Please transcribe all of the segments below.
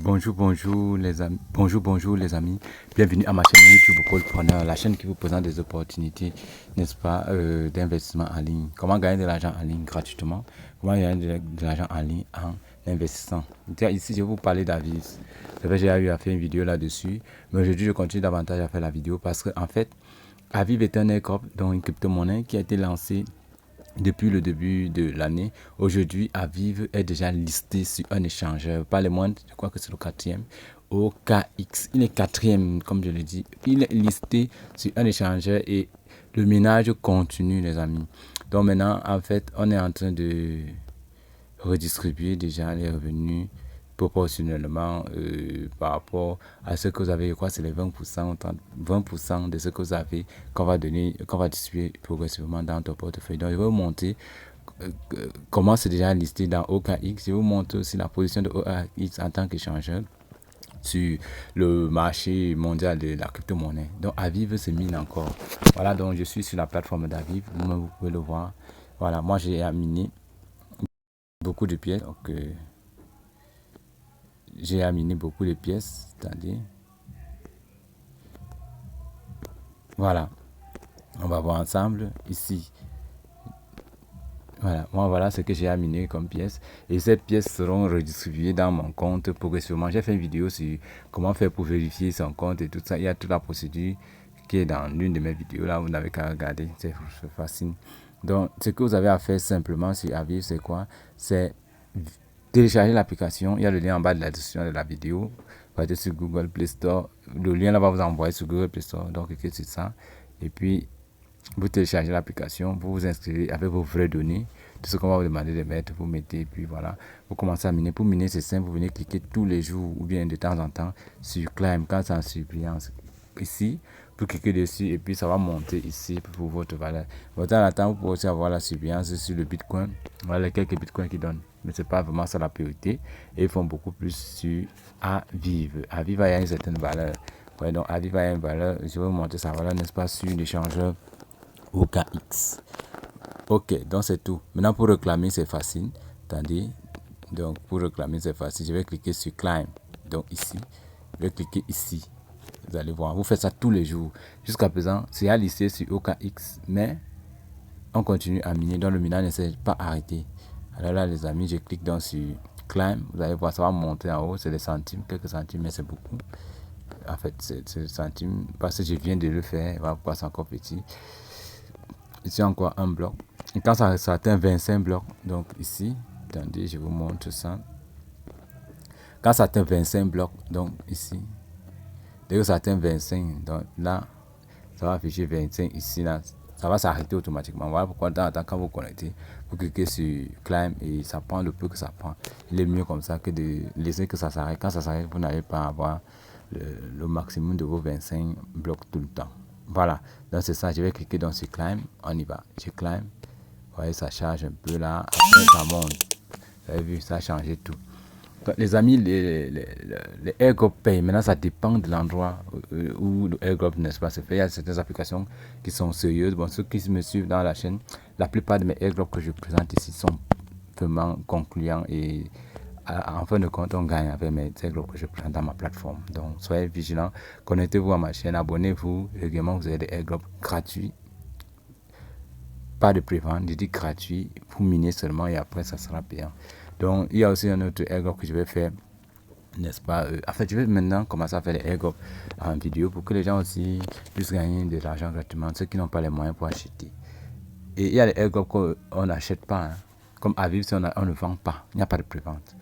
Bonjour les amis, bienvenue à ma chaîne YouTube Codepreneur, la chaîne qui vous présente des opportunités, n'est-ce pas, d'investissement en ligne. Comment gagner de l'argent en ligne gratuitement, comment gagner de l'argent en ligne en investissant. Ici, je vais vous parler d'Aviv. C'est vrai, j'ai eu à faire une vidéo là-dessus, mais aujourd'hui, je continue davantage à faire la vidéo parce que, en fait, Aviv est un airdrop, donc une crypto-monnaie qui a été lancée depuis le début de l'année. Aujourd'hui, Aviv est déjà listé sur un échangeur, pas le moindre, je crois que c'est le quatrième, OKX. Il est quatrième, comme je le dis. Il est listé sur un échangeur et le minage continue, les amis. Donc maintenant, en fait, on est en train de redistribuer déjà les revenus proportionnellement par rapport à ce que vous avez. Je crois que c'est les 20%, 20% de ce que vous avez qu'on va donner, qu'on va distribuer progressivement dans ton portefeuille. Donc, je vais vous montrer comment c'est déjà listé dans OKX. Je vais vous montrer aussi la position de OKX en tant qu'échangeur sur le marché mondial de la crypto-monnaie. Donc, Aviv se mine encore. Voilà, donc je suis sur la plateforme d'Aviv. Vous pouvez le voir. Voilà, moi j'ai miné beaucoup de pièces. Donc, j'ai miné beaucoup de pièces. Attendez. Voilà. On va voir ensemble ici. Voilà, moi voilà ce que j'ai miné comme pièces. Et ces pièces seront redistribuées dans mon compte progressivement. J'ai fait une vidéo sur comment faire pour vérifier son compte et tout ça. Il y a toute la procédure qui est dans l'une de mes vidéos là. Vous n'avez qu'à regarder. C'est facile. Donc, ce que vous avez à faire simplement sur Aviv, c'est quoi? C'est télécharger l'application. Il y a le lien en bas de la description de la vidéo. Vous allez sur Google Play Store. Le lien là va vous envoyer sur Google Play Store. Donc, cliquez sur ça. Et puis, vous téléchargez l'application, vous vous inscrivez avec vos vraies données, tout ce qu'on va vous demander de mettre, vous mettez, et puis voilà, vous commencez à miner. Pour miner, c'est simple, vous venez cliquer tous les jours ou bien de temps en temps sur Climb, quand c'est en surbrillance. Ici, vous cliquez dessus et puis ça va monter ici pour votre valeur. De temps en temps, vous pouvez aussi avoir la surbrillance sur le Bitcoin. Voilà les quelques Bitcoins qui donnent, mais ce n'est pas vraiment ça la priorité. Et ils font beaucoup plus sur Aviv. Aviv a une certaine valeur. Ouais, donc Aviv a une valeur, je vais vous montrer sa valeur, n'est-ce pas, sur l'échangeur OKX. Ok, donc c'est tout. Maintenant pour réclamer c'est facile. Attendez. Donc pour réclamer c'est facile. Je vais cliquer sur Climb. Donc ici. Je vais cliquer ici. Vous allez voir. Vous faites ça tous les jours. Jusqu'à présent, c'est à listé sur OKX. Mais on continue à miner. Donc le minage ne s'est pas arrêté. Alors là les amis, je clique donc sur Climb. Vous allez voir, ça va monter en haut. C'est des centimes. Quelques centimes, mais c'est beaucoup. En fait, c'est des centimes. Parce que je viens de le faire. Voilà pourquoi c'est encore petit. Ici encore un bloc. Et quand ça atteint 25 blocs, donc ici, attendez, je vous montre ça. Quand ça atteint 25 blocs, donc ici, dès que ça atteint 25, donc là, ça va afficher 25 ici, là, ça va s'arrêter automatiquement. Voilà pourquoi de temps en temps, quand vous connectez, vous cliquez sur Climb et ça prend le peu que ça prend. Il est mieux comme ça que de laisser que ça s'arrête. Quand ça s'arrête, vous n'allez pas avoir le maximum de vos 25 blocs tout le temps. Voilà, donc c'est ça, je vais cliquer dans ce Climb, on y va, je Climb, vous voyez ça charge un peu là, après ça monte, vous avez vu, ça a changé tout. Donc, les amis, les airdrops payent, maintenant ça dépend de l'endroit où le airdrop, n'est-ce pas, se fait. Il y a certaines applications qui sont sérieuses, bon, ceux qui me suivent dans la chaîne, la plupart de mes airdrops que je présente ici sont vraiment concluants et en fin de compte, on gagne avec mes airdrops que je prends dans ma plateforme. Donc, soyez vigilants, connectez-vous à ma chaîne, abonnez-vous. Également, vous avez des airdrops gratuits. Pas de prévente, je dis gratuit pour miner seulement et après, ça sera payant. Donc, il y a aussi un autre airdrop que je vais faire, n'est-ce pas? En fait, je vais maintenant commencer à faire des airdrops en vidéo pour que les gens aussi puissent gagner de l'argent gratuitement, ceux qui n'ont pas les moyens pour acheter. Et il y a des airdrops qu'on n'achète pas, hein. Comme Aviv, si on ne vend pas, il n'y a pas de prévente.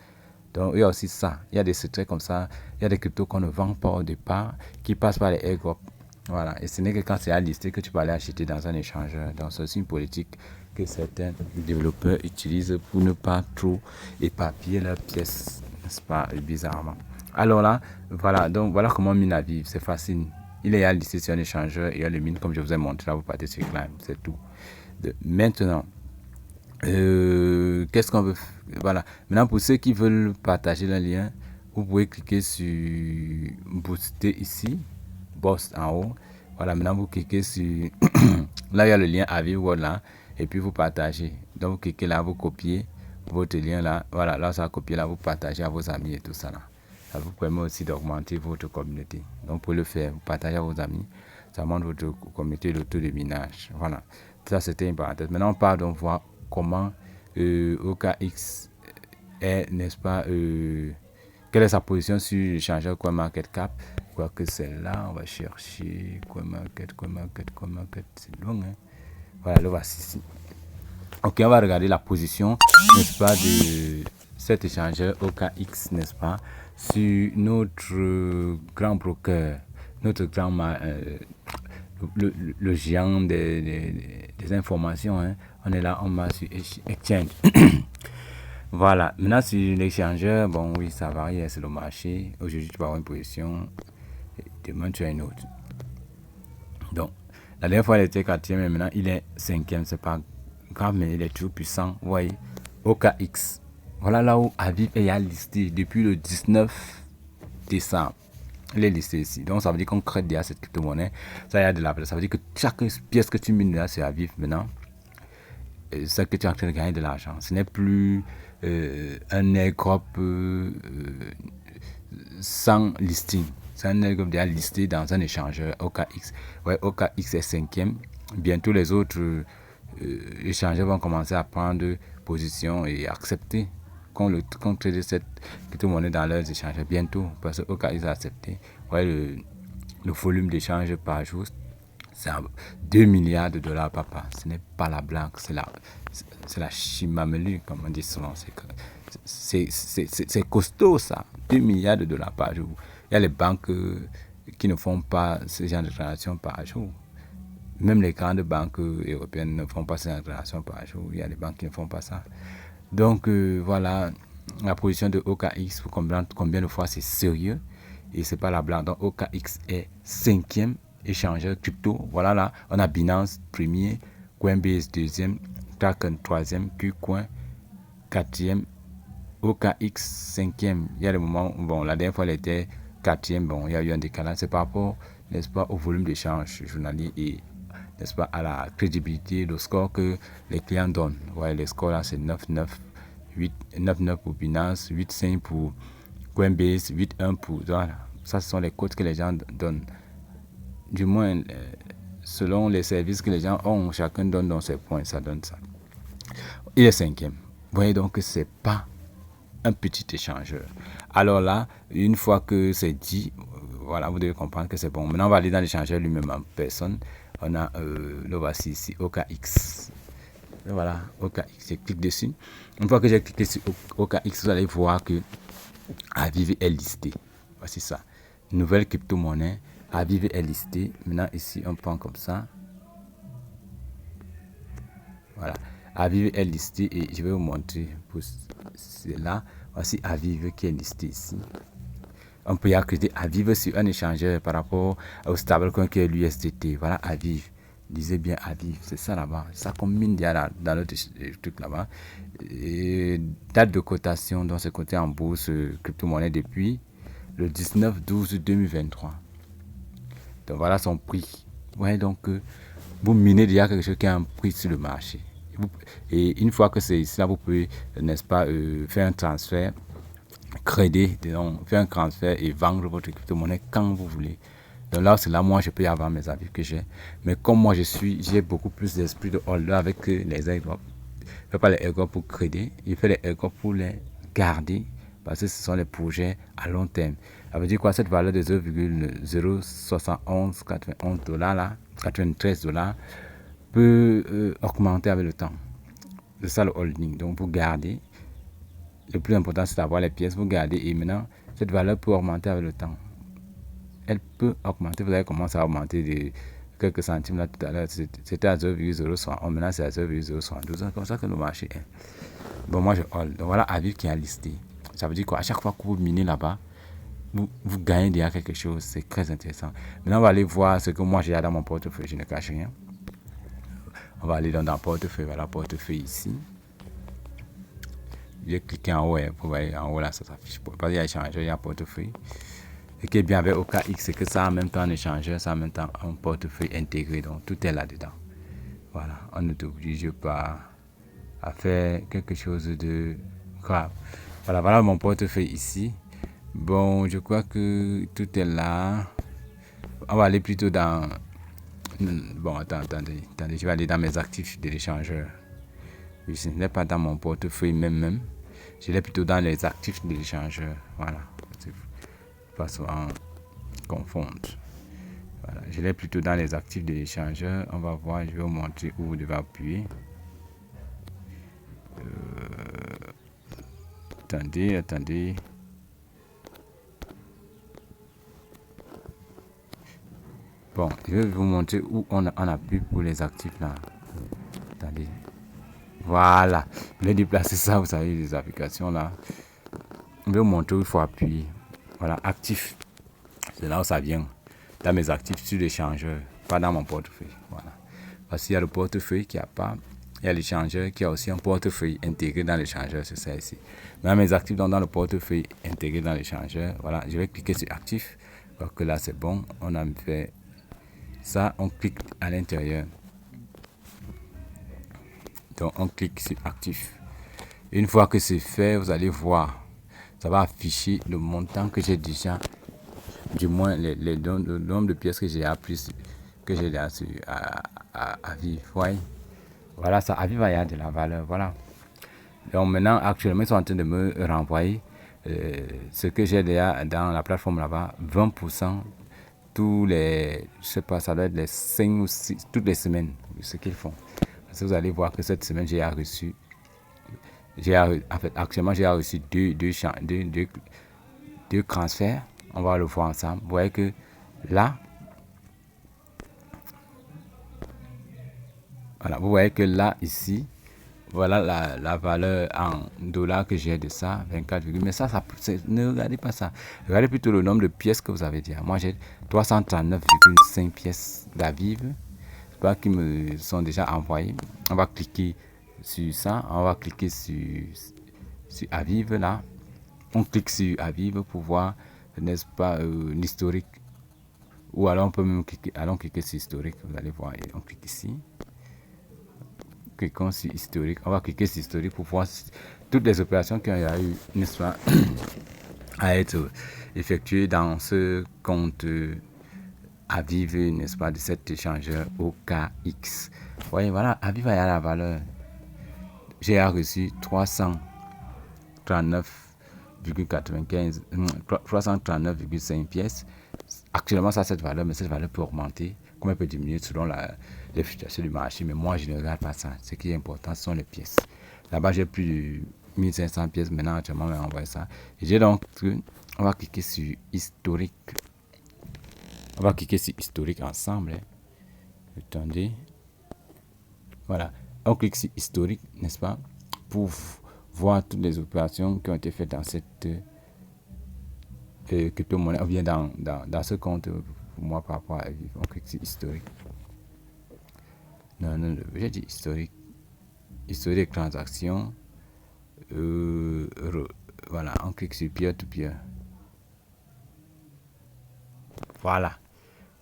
Donc, il y a aussi ça. Il y a des secrets comme ça. Il y a des cryptos qu'on ne vend pas au départ, qui passent par les airdrops. Voilà. Et ce n'est que quand c'est à lister que tu peux aller acheter dans un échangeur. Donc, c'est aussi une politique que certains développeurs utilisent pour ne pas trop éparpiller leurs pièces, n'est-ce pas, bizarrement. Alors là, voilà. Donc, voilà comment mine Aviv. C'est facile. Il est à lister sur un échangeur et il y a le mine, comme je vous ai montré là, vous partez sur Climb. C'est tout. Maintenant, qu'est-ce qu'on veut voilà, maintenant pour ceux qui veulent partager le lien, vous pouvez cliquer sur booster ici, boss en haut. Voilà, maintenant vous cliquez sur là il y a le lien Aviv voilà, et puis vous partagez. Donc vous cliquez là, vous copiez votre lien là, voilà, là ça va copier là, vous partagez à vos amis et tout ça là. Ça vous permet aussi d'augmenter votre communauté. Donc, pour le faire, vous partagez à vos amis. Ça montre votre communauté le taux de minage. Voilà. Ça, c'était une parenthèse. Maintenant, on part donc voir comment OKX est, n'est-ce pas, quelle est sa position sur l'échangeur CoinMarketCap. Quoique celle-là, on va chercher CoinMarket, c'est long, hein. Voilà, le voici ici. Ok, on va regarder la position, n'est-ce pas, de cet échangeur OKX, n'est-ce pas, sur notre grand broker, notre grand le géant des informations, hein. On est là, on va sur Exchange. Voilà, maintenant sur l'échangeur, bon oui, ça varie, c'est le marché. Aujourd'hui, tu vas avoir une position, demain tu as une autre. Donc, la dernière fois, il était 4e, et maintenant, il est 5e. C'est pas grave, mais il est toujours puissant. Vous voyez, OKX. Voilà là où Aviv est listé depuis le 19 décembre. Il est listé ici. Donc, ça veut dire qu'on crée déjà cette crypto-monnaie. Ça, y a de la place. Ça veut dire que chaque pièce que tu mines là, c'est Aviv maintenant. C'est que tu es en train de gagner de l'argent. Ce n'est plus un airdrop sans listing. C'est un airdrop déjà listé dans un échangeur OKX. Ouais, OKX est 5e. Bientôt, les autres échangeurs vont commencer à prendre position et accepter qu'on trade cette crypto-monnaie dans leurs échangeurs bientôt. Parce que OKX a accepté. Ouais, le volume d'échange par jour, c'est 2 milliards de dollars, papa. Ce n'est pas la blague, c'est la chimamelu, comme on dit souvent. C'est costaud, ça. 2 milliards de dollars par jour. Il y a les banques qui ne font pas ce genre de transactions par jour. Même les grandes banques européennes ne font pas ce genre de transactions par jour. Il y a des banques qui ne font pas ça. Donc, voilà, la position de OKX, pour combien de fois c'est sérieux. Et c'est pas la blague. Donc, OKX est 5e échangeur crypto. Voilà là, on a Binance premier, Coinbase 2e, Kraken 3e, KuCoin 4e, OKX 5e. Il y a des moments, bon, la dernière fois elle était 4e, bon, il y a eu un décalage. C'est par rapport, n'est-ce pas, au volume d'échange journalier et, n'est-ce pas, à la crédibilité, le score que les clients donnent. Ouais, les scores là, c'est 9-9, 9-9 pour Binance, 8-5 pour Coinbase, 8-1 pour, voilà. Ça, ce sont les codes que les gens donnent. Du moins, selon les services que les gens ont, chacun donne dans ses points, ça donne ça. Il est 5e. Vous voyez donc que c'est pas un petit échangeur. Alors là, une fois que c'est dit, voilà, vous devez comprendre que c'est bon. Maintenant, on va aller dans l'échangeur lui-même en personne. On a le voici ici, OKX. Et voilà, OKX, je clique dessus. Une fois que j'ai cliqué sur OKX, vous allez voir que Aviv est listé. Voici ça. Nouvelle crypto-monnaie. Aviv est listé. Maintenant, ici, on prend comme ça. Voilà. Aviv est listé et je vais vous montrer pour cela. Voici Aviv qui est listé ici. On peut y accéder Aviv sur un échangeur par rapport au stablecoin qui est l'USDT. Voilà Aviv. Lisez bien Aviv. C'est ça là-bas. Ça combine déjà dans notre truc là-bas. Date de cotation, donc c'est coté en bourse crypto-monnaie depuis le 19/12/2023. Donc voilà son prix. Ouais, donc vous minez déjà quelque chose qui a un prix sur le marché. Et une fois que c'est ici, là, vous pouvez, n'est-ce pas, faire un transfert, crédit, disons, faire un transfert et vendre votre crypto-monnaie quand vous voulez. Donc là, c'est là, moi, je peux y avoir mes avis que j'ai. Mais comme moi, j'ai beaucoup plus d'esprit de holder avec les airdrops. Je ne fais pas les airdrops pour crédit, je fais les airdrops pour les garder parce que ce sont les projets à long terme. Ça veut dire quoi? Cette valeur de 0,07191 dollars là, 93 dollars peut augmenter avec le temps. C'est ça le holding. Donc vous gardez. Le plus important c'est d'avoir les pièces, vous gardez et maintenant cette valeur peut augmenter avec le temps. Elle peut augmenter, vous allez commencer à augmenter de quelques centimes là tout à l'heure. C'était à 0,071, maintenant c'est à 0,072. C'est comme ça que le marché est. Bon, moi je hold. Donc voilà Aviv qui a listé. Ça veut dire quoi? À chaque fois que vous minez là-bas, vous gagnez déjà quelque chose. C'est très intéressant. Maintenant, on va aller voir ce que moi j'ai dans mon portefeuille. Je ne cache rien. On va aller dans le portefeuille. Voilà, portefeuille ici. Je vais cliquer en haut. Pour voir en haut là, ça s'affiche. Parce qu'il y a échangeur, il y a portefeuille. Ce qui est bien avec OKX, c'est que ça a en même temps un échangeur, ça a en même temps un portefeuille intégré. Donc tout est là-dedans. Voilà, on ne t'oblige pas à faire quelque chose de grave. Voilà mon portefeuille ici. Bon, je crois que tout est là. On va aller plutôt dans... Bon, attendez, je vais aller dans mes actifs de l'échangeur. Oui, ce n'est pas dans mon portefeuille même. Je l'ai plutôt dans les actifs de l'échangeur. Voilà. Pas souvent confondre. Voilà. Je l'ai plutôt dans les actifs de l'échangeur. On va voir, je vais vous montrer où vous devez appuyer. Attendez. Bon, je vais vous montrer où on appuie pour les actifs là. Attendez. Voilà. Je vais déplacer ça, vous savez, les applications là. Je vais vous montrer où il faut appuyer. Voilà, actif. C'est là où ça vient. Dans mes actifs sur l'échangeur, pas dans mon portefeuille. Voilà. Parce qu'il y a le portefeuille qui a pas. Il y a l'échangeur qui a aussi un portefeuille intégré dans l'échangeur, c'est ça ici. Dans mes actifs, donc dans le portefeuille intégré dans l'échangeur, voilà, je vais cliquer sur actif. Donc là, c'est bon. On a fait ça, on clique à l'intérieur. Donc on clique sur actif. Une fois que c'est fait, vous allez voir, ça va afficher le montant que j'ai déjà, du moins le nombre de pièces que j'ai appris, que j'ai à vivre. Ouais. Voilà, ça à vivre, il y a de la valeur. Voilà. Donc maintenant, actuellement, ils sont en train de me renvoyer ce que j'ai déjà dans la plateforme là-bas, 20% tous les, je sais pas, ça doit être les 5 ou 6, toutes les semaines, ce qu'ils font. Parce que vous allez voir que cette semaine, j'ai reçu, en fait, actuellement, j'ai reçu deux transferts. On va le voir ensemble. Vous voyez que là, voilà, vous voyez que là, ici, voilà la valeur en dollars que j'ai de ça, 24, mais ça ne regardez pas ça. Regardez plutôt le nombre de pièces que vous avez déjà. Moi, j'ai 339,5 pièces d'Aviv, qui me sont déjà envoyées. On va cliquer sur ça. On va cliquer sur Aviv là. On clique sur Aviv pour voir, n'est-ce pas, l'historique. Ou alors on peut même cliquer sur historique. Vous allez voir, on clique ici. Cliquons sur historique. On va cliquer sur historique pour voir toutes les opérations qui ont eu, n'est-ce pas, à être effectuées dans ce compte Aviv, n'est-ce pas, de cet échangeur OKX. Vous voyez, voilà, Aviv a la valeur. J'ai reçu 339,5 pièces. Actuellement, ça a cette valeur, mais cette valeur peut augmenter, comme elle peut diminuer selon les fluctuations du marché. Mais moi, je ne regarde pas ça. Ce qui est important, ce sont les pièces. Là-bas, j'ai plus de 1500 pièces. Maintenant, actuellement, on va envoyer ça. Et j'ai donc, on va cliquer sur historique. On va cliquer sur historique ensemble. Attendez. Voilà. On clique sur historique, n'est-ce pas, pour voir toutes les opérations qui ont été faites dans cette crypto-monnaie, ou bien dans ce compte, pour moi, par rapport à Aviv. On clique sur historique. Non, j'ai dit historique. Historique de transaction. Voilà, on clique sur peer-to-peer. Voilà.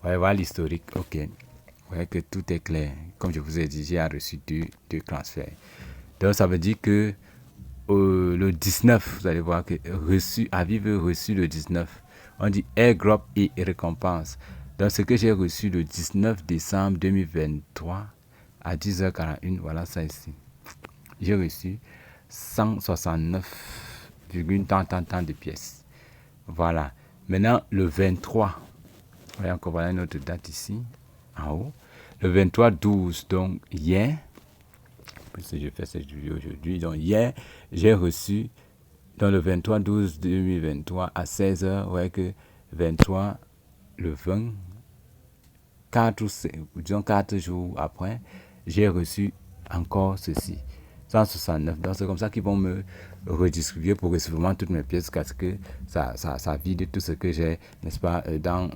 Voilà l'historique. Ok. Vous voyez que tout est clair. Comme je vous ai dit, j'ai reçu deux transferts. Donc, ça veut dire que le 19, vous allez voir que Aviv reçu le 19. On dit airdrop et récompense. Donc, ce que j'ai reçu le 19 décembre 2023 à 10h41, voilà ça ici. J'ai reçu 169, tant de pièces. Voilà. Maintenant, le 23. Voyez encore, voilà une autre date ici, en haut. Le 23/12, donc hier, puisque je fais cette vidéo aujourd'hui, donc hier, j'ai reçu, dans le 23/12/2023 à 16h, vous voyez que 23, le 20, 4 jours après, j'ai reçu encore ceci, 169. Donc c'est comme ça qu'ils vont me redistribuer progressivement toutes mes pièces, parce que ça vide tout ce que j'ai, n'est-ce pas, dans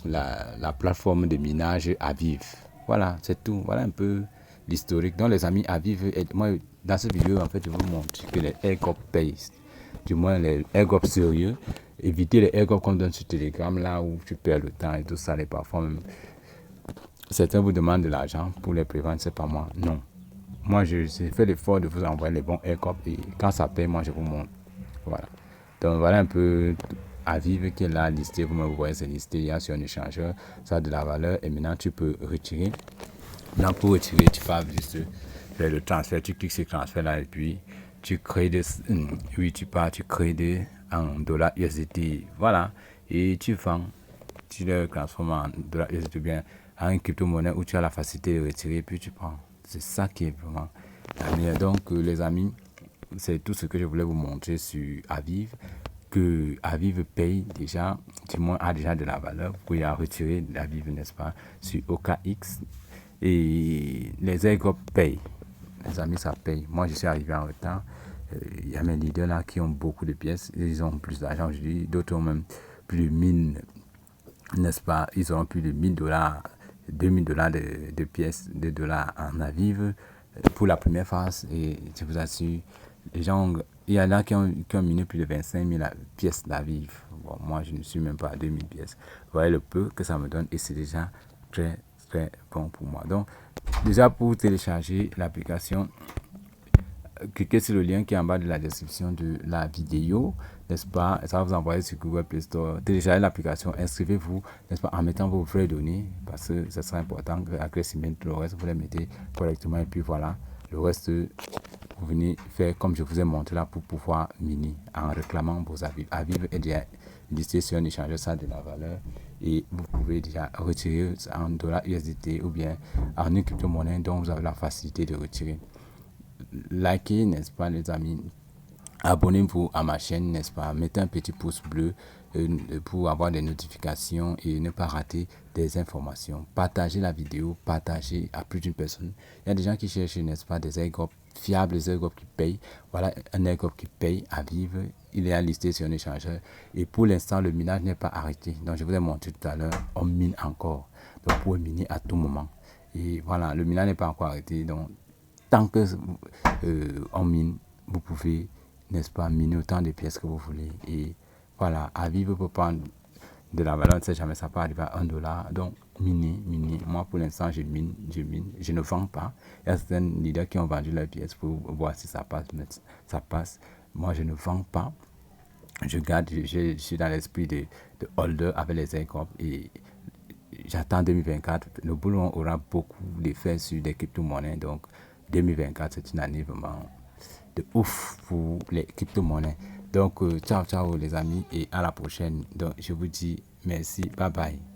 la plateforme de minage Aviv. Voilà, c'est tout. Voilà un peu l'historique. Donc les amis Aviv, moi dans cette vidéo en fait je vous montre que les airdrop payent, du moins les airdrops sérieux. Évitez les airdrops qu'on donne sur Telegram là où tu perds le temps et tout ça, et parfois même certains vous demandent de l'argent pour les prévendre, c'est pas moi. Non. Moi j'ai fait l'effort de vous envoyer les bons airdrops et quand ça paye, moi je vous montre. Voilà. Donc voilà un peu Aviv qui est là listé, vous me voyez, c'est listé, il y a sur un échangeur, ça a de la valeur et maintenant tu peux retirer. Maintenant pour retirer, tu vas juste faire le transfert, tu cliques sur transfert là et puis tu crées des, oui tu crées des en dollars USDT, voilà, et tu vends, tu le transformes en dollars USDT bien en une crypto-monnaie où tu as la facilité de retirer puis tu prends. C'est ça qui est vraiment la meilleure. Donc les amis, c'est tout ce que je voulais vous montrer sur Aviv. Que Aviv paye déjà, du moins a déjà de la valeur. Vous pouvez la retirer Aviv, n'est-ce pas, sur OKX. Et les airdrops payent. Les amis, ça paye. Moi, je suis arrivé en retard. Il y a mes leaders là qui ont beaucoup de pièces. Ils ont plus d'argent aujourd'hui. D'autres ont même plus de 1000, n'est-ce pas? Ils auront plus de 1000 dollars, 2000 dollars de pièces, de dollars en Aviv pour la première phase. Et je vous assure, les gens, il y en a qui ont miné plus de 25 000 pièces d'Aviv. Bon, moi, je ne suis même pas à 2000 pièces. Vous voyez le peu que ça me donne et c'est déjà très, très bon pour moi. Donc, déjà pour télécharger l'application, cliquez sur le lien qui est en bas de la description de la vidéo, n'est-ce pas? Ça va vous envoyer sur Google Play Store. Téléchargez l'application, inscrivez-vous, n'est-ce pas, en mettant vos vraies données, parce que ce sera important avec les emails, le reste, vous les mettez correctement, et puis voilà, le reste, vous venez faire comme je vous ai montré là pour pouvoir miner en réclamant vos Aviv. Aviv est déjà listé sur un échangeur, ça a de la valeur, et vous pouvez déjà retirer en dollars USDT ou bien en une crypto-monnaie dont vous avez la facilité de retirer. Likez, n'est-ce pas, les amis, abonnez-vous à ma chaîne, n'est-ce pas, mettez un petit pouce bleu pour avoir des notifications et ne pas rater des informations. Partagez la vidéo, partagez à plus d'une personne. Il y a des gens qui cherchent, n'est-ce pas, des airdrops fiables, des airdrops qui payent. Voilà un airdrop qui paye à vivre. Il est listé sur un échangeur et pour l'instant le minage n'est pas arrêté. Donc je vous ai montré tout à l'heure, on mine encore. Donc vous pouvez miner à tout moment. Et voilà, le minage n'est pas encore arrêté. Donc tant que on mine, vous pouvez, n'est-ce pas, miner autant de pièces que vous voulez. Et voilà, Aviv peut prendre de la valeur, on ne sait jamais, ça peut arriver à 1 dollar. Donc, miner. Moi, pour l'instant, je mine, je ne vends pas. Il y a certains leaders qui ont vendu leurs pièces pour voir si ça passe, mais ça passe. Moi, je ne vends pas. Je garde, je suis dans l'esprit de holder avec les airdrops et j'attends 2024. Le boulot aura beaucoup d'effets sur les crypto-monnaies. Donc, 2024, c'est une année vraiment de ouf pour les crypto-monnaies. Donc, ciao les amis et à la prochaine. Donc, je vous dis merci, bye bye.